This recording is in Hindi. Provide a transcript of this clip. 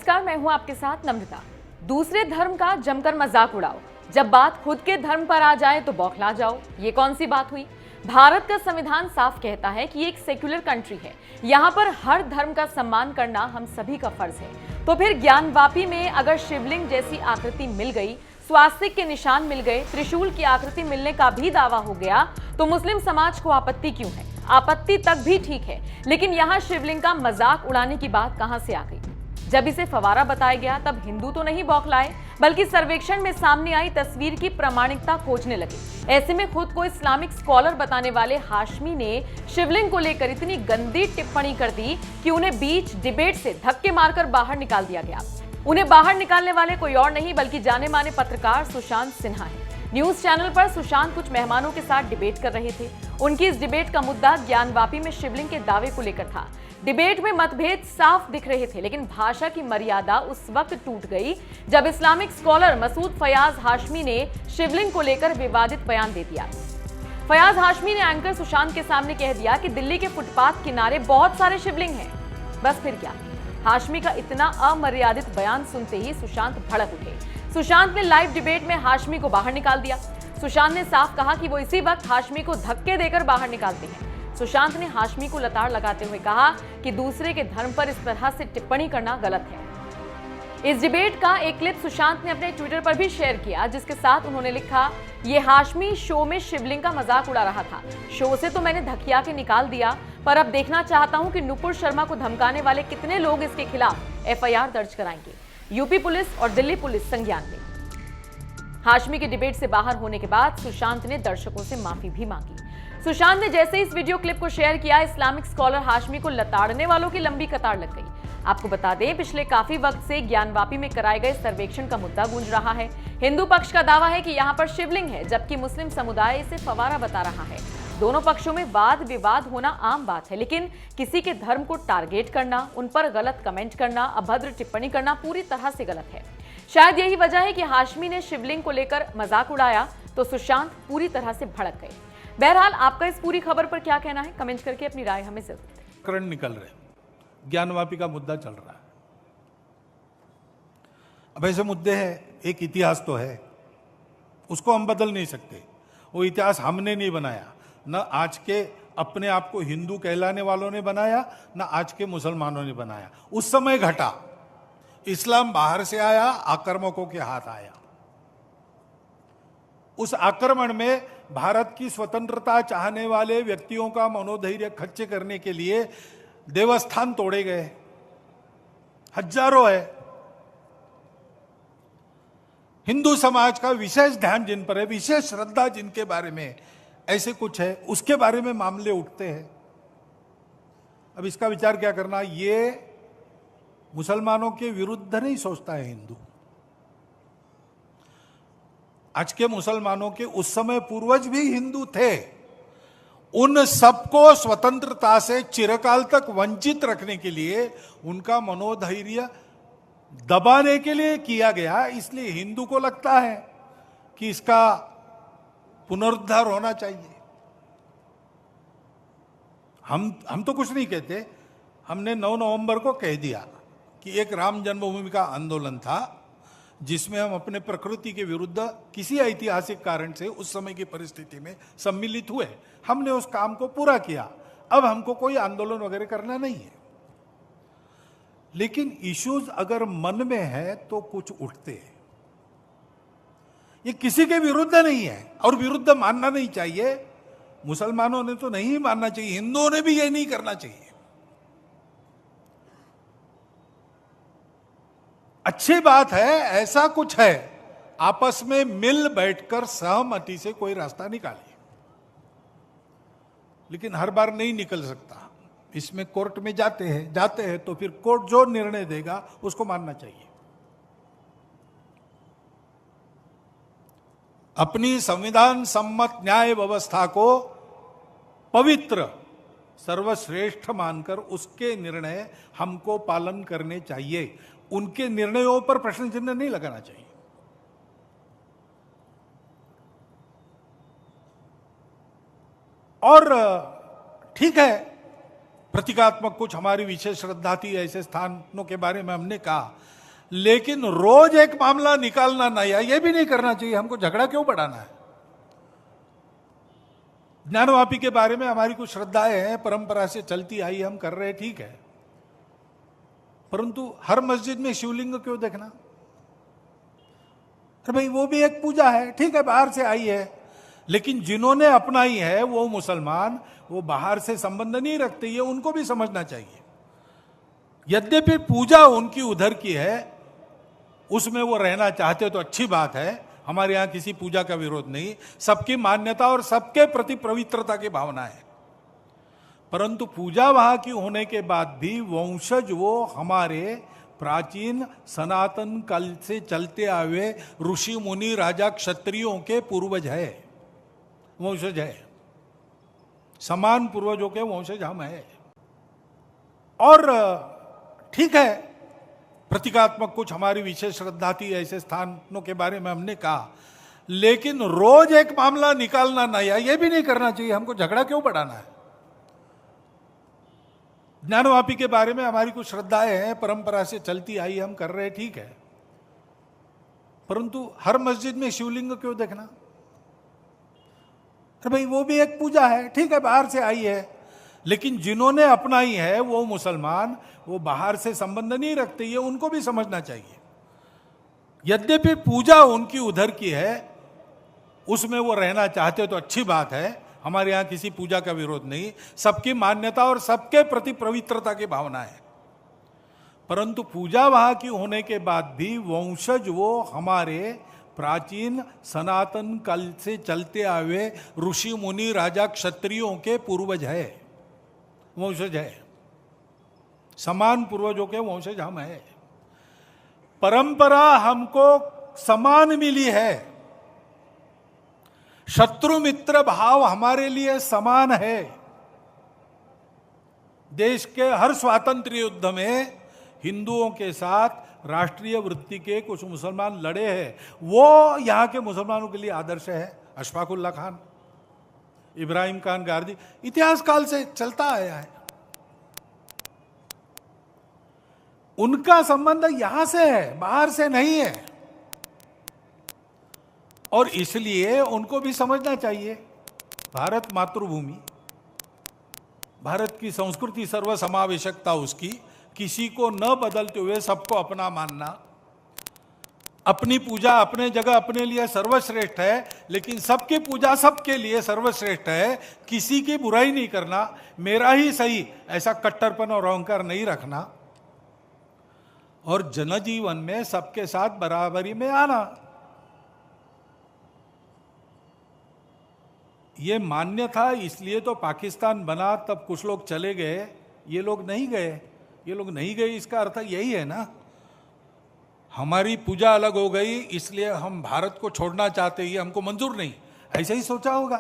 नमस्कार, मैं हूं आपके साथ नम्रता। दूसरे धर्म का जमकर मजाक उड़ाओ, जब बात खुद के धर्म पर आ जाए तो बौखला जाओ। ये कौन सी बात हुई? भारत का संविधान साफ कहता है कि ये एक सेक्युलर कंट्री है, यहाँ पर हर धर्म का सम्मान करना हम सभी का फर्ज है। तो फिर ज्ञानवापी में अगर शिवलिंग जैसी आकृति मिल गई, स्वास्तिक के निशान मिल गए, त्रिशूल की आकृति मिलने का भी दावा हो गया, तो मुस्लिम समाज को आपत्ति क्यों है? आपत्ति तक भी ठीक है, लेकिन यहाँ शिवलिंग का मजाक उड़ाने की बात कहां से आ गई? जब इसे फवारा बताया गया तब हिंदू तो नहीं बौखलाए, बल्कि सर्वेक्षण में सामने आई तस्वीर की प्रामाणिकता खोजने लगे। ऐसे में खुद को इस्लामिक स्कॉलर बताने वाले हाशमी ने शिवलिंग को लेकर इतनी गंदी टिप्पणी कर दी कि उन्हें बीच डिबेट से धक्के मारकर बाहर निकाल दिया गया। उन्हें बाहर निकालने वाले कोई और नहीं बल्कि जाने माने पत्रकार सुशांत सिन्हा है। न्यूज चैनल पर सुशांत कुछ मेहमानों के साथ डिबेट कर रहे थे। उनकी इस डिबेट का मुद्दा ज्ञानवापी में शिवलिंग के दावे को लेकर था। डिबेट में मतभेद साफ दिख रहे थे, लेकिन भाषा की मर्यादा उस वक्त टूट गई जब इस्लामिक स्कॉलर मसूद फयाज हाशमी ने शिवलिंग को लेकर विवादित बयान दे दिया। फयाज हाशमी ने एंकर सुशांत के सामने कह दिया कि दिल्ली के फुटपाथ किनारे बहुत सारे शिवलिंग हैं। बस फिर क्या? हाशमी का इतना अमर्यादित बयान सुनते ही सुशांत भड़क उठे। सुशांत ने लाइव डिबेट में हाशमी को बाहर निकाल दिया। सुशांत ने साफ कहा कि वो इसी वक्त हाशमी को धक्के देकर बाहर निकालते हैं। सुशांत ने हाशमी को लताड़ लगाते हुए कहा कि दूसरे के धर्म पर इस तरह से टिप्पणी करना गलत है। इस डिबेट का एक क्लिप सुशांत ने अपने ट्विटर पर भी शेयर किया, जिसके साथ उन्होंने लिखा, ये हाशमी शो में शिवलिंग का मजाक उड़ा रहा था। शो से तो मैंने धकिया के निकाल दिया, पर अब देखना चाहता हूं कि नुपुर शर्मा को धमकाने वाले कितने लोग इसके खिलाफ एफआईआर दर्ज कराएंगे। यूपी पुलिस और दिल्ली पुलिस संज्ञान में। हाशमी के डिबेट से बाहर होने के बाद सुशांत ने दर्शकों से माफी भी मांगी। सुशांत ने जैसे इस वीडियो क्लिप को शेयर किया, इस्लामिक स्कॉलर हाशमी को लताड़ने वालों की लंबी कतार लग गई। आपको बता दें, पिछले काफी वक्त से ज्ञानवापी में कराए गए सर्वेक्षण का मुद्दा गूंज रहा है। हिंदू पक्ष का दावा है कि यहाँ पर शिवलिंग है, जबकि मुस्लिम समुदाय इसे फवारा बता रहा है। दोनों पक्षों में वाद विवाद होना आम बात है, लेकिन किसी के धर्म को टारगेट करना, उन पर गलत कमेंट करना, अभद्र टिप्पणी करना पूरी तरह से गलत है। शायद यही वजह है कि हाशमी ने शिवलिंग को लेकर मजाक उड़ाया तो सुशांत पूरी तरह से भड़क गए। बहरहाल, आपका इस पूरी खबर पर क्या कहना है? कमेंट करके अपनी राय हमें जरूर दें। करण निकल रहे, ज्ञानवापी का मुद्दा चल रहा है। अब ऐसे मुद्दे हैं, एक इतिहास तो है, उसको हम बदल नहीं सकते। वो इतिहास हमने नहीं बनाया, न आज के अपने आप को हिंदू कहलाने वालों ने बनाया, न आज के मुसलमानों ने बनाया। उस समय घटा, इस्लाम बाहर से आया, आक्रमकों के हाथ आया। उस आक्रमण में भारत की स्वतंत्रता चाहने वाले व्यक्तियों का मनोधैर्य खच्चे करने के लिए देवस्थान तोड़े गए, हजारों है। हिंदू समाज का विशेष ध्यान जिन पर है, विशेष श्रद्धा जिनके बारे में ऐसे कुछ है, उसके बारे में मामले उठते हैं। अब इसका विचार क्या करना? ये मुसलमानों के विरुद्ध नहीं सोचता है हिंदू। आज के मुसलमानों के उस समय पूर्वज भी हिंदू थे। उन सबको स्वतंत्रता से चिरकाल तक वंचित रखने के लिए, उनका मनोधैर्य दबाने के लिए किया गया। इसलिए हिंदू को लगता है कि इसका पुनरुद्धार होना चाहिए। हम तो कुछ नहीं कहते। हमने 9 नवंबर को कह दिया कि एक राम जन्मभूमि का आंदोलन था, जिसमें हम अपने प्रकृति के विरुद्ध किसी ऐतिहासिक कारण से उस समय की परिस्थिति में सम्मिलित हुए। हमने उस काम को पूरा किया। अब हमको कोई आंदोलन वगैरह करना नहीं है। लेकिन इश्यूज अगर मन में है तो कुछ उठते हैं। ये किसी के विरुद्ध नहीं है और विरुद्ध मानना नहीं चाहिए। मुसलमानों ने तो नहीं मानना चाहिए, हिंदुओं ने भी ये नहीं करना चाहिए। अच्छी बात है, ऐसा कुछ है, आपस में मिल बैठकर सहमति से कोई रास्ता निकालिए। लेकिन हर बार नहीं निकल सकता। इसमें कोर्ट में जाते हैं तो फिर कोर्ट जो निर्णय देगा उसको मानना चाहिए। अपनी संविधान सम्मत न्याय व्यवस्था को पवित्र सर्वश्रेष्ठ मानकर उसके निर्णय हमको पालन करने चाहिए। उनके निर्णयों पर प्रश्न चिन्ह नहीं लगाना चाहिए। और ठीक है, प्रतीकात्मक कुछ हमारी विशेष श्रद्धा थी, ऐसे स्थानों के बारे में हमने कहा, लेकिन रोज एक मामला निकालना नया, ये भी नहीं करना चाहिए। हमको झगड़ा क्यों बढ़ाना है? ज्ञानवापी के बारे में हमारी कुछ श्रद्धाएं हैं, परंपरा से चलती आई, हम कर रहे हैं, ठीक है, परंतु हर मस्जिद में शिवलिंग क्यों देखना? अरे भाई वो भी एक पूजा है, ठीक है, बाहर से आई है, लेकिन जिन्होंने अपनाई है वो मुसलमान, वो बाहर से संबंध नहीं रखते, ये उनको भी समझना चाहिए। यद्यपि पूजा उनकी उधर की है, उसमें वो रहना चाहते तो अच्छी बात है, हमारे यहां किसी पूजा का विरोध नहीं, सबकी मान्यता और सबके प्रति पवित्रता की भावना है, परंतु पूजा वहां की होने के बाद भी वंशज वो हमारे प्राचीन सनातन काल से चलते आए ऋषि मुनि राजा क्षत्रियों के पूर्वज है, वंशज है, समान पूर्वजों के वंशज हम है। और ठीक है, प्रतीकात्मक कुछ हमारी विशेष श्रद्धा थी, ऐसे स्थानों के बारे में हमने कहा, लेकिन रोज एक मामला निकालना नया, ये भी नहीं करना चाहिए। हमको झगड़ा क्यों बढ़ाना है? ज्ञानवापी के बारे में हमारी कुछ श्रद्धाएं हैं, परंपरा से चलती आई, हम कर रहे हैं, ठीक है, परंतु हर मस्जिद में शिवलिंग क्यों देखना? अरे भाई वो भी एक पूजा है, ठीक है, बाहर से आई है, लेकिन जिन्होंने अपनाई है वो मुसलमान, वो बाहर से संबंध नहीं रखते, ये उनको भी समझना चाहिए। यद्यपि पूजा उनकी उधर की है, उसमें वो रहना चाहते तो अच्छी बात है, हमारे यहां किसी पूजा का विरोध नहीं, सबकी मान्यता और सबके प्रति पवित्रता की भावना है, परंतु पूजा वहां की होने के बाद भी वंशज वो हमारे प्राचीन सनातन काल से चलते आए ऋषि मुनि राजा क्षत्रियों के पूर्वज है, वंशज है, समान पूर्वजों के वंशज हम है। परंपरा हमको समान मिली है, शत्रु मित्र भाव हमारे लिए समान है। देश के हर स्वातंत्र्य युद्ध में हिंदुओं के साथ राष्ट्रीय वृत्ति के कुछ मुसलमान लड़े हैं, वो यहां के मुसलमानों के लिए आदर्श है। अशफाक उल्लाह खान, इब्राहिम खान गारदी, इतिहास काल से चलता आया है। उनका संबंध यहां से है, बाहर से नहीं है, और इसलिए उनको भी समझना चाहिए भारत मातृभूमि, भारत की संस्कृति, सर्वसमावेशकता उसकी, किसी को न बदलते हुए सबको अपना मानना, अपनी पूजा अपने जगह अपने लिए सर्वश्रेष्ठ है, लेकिन सबकी पूजा सबके लिए सर्वश्रेष्ठ है, किसी की बुराई नहीं करना, मेरा ही सही, ऐसा कट्टरपन और अहंकार नहीं रखना, और जनजीवन में सबके साथ बराबरी में आना। ये मान्य था, इसलिए तो पाकिस्तान बना, तब कुछ लोग चले गए, ये लोग नहीं गए, ये लोग नहीं गए, इसका अर्थ यही है ना, हमारी पूजा अलग हो गई इसलिए हम भारत को छोड़ना चाहते, ये हमको मंजूर नहीं, ऐसे ही सोचा होगा।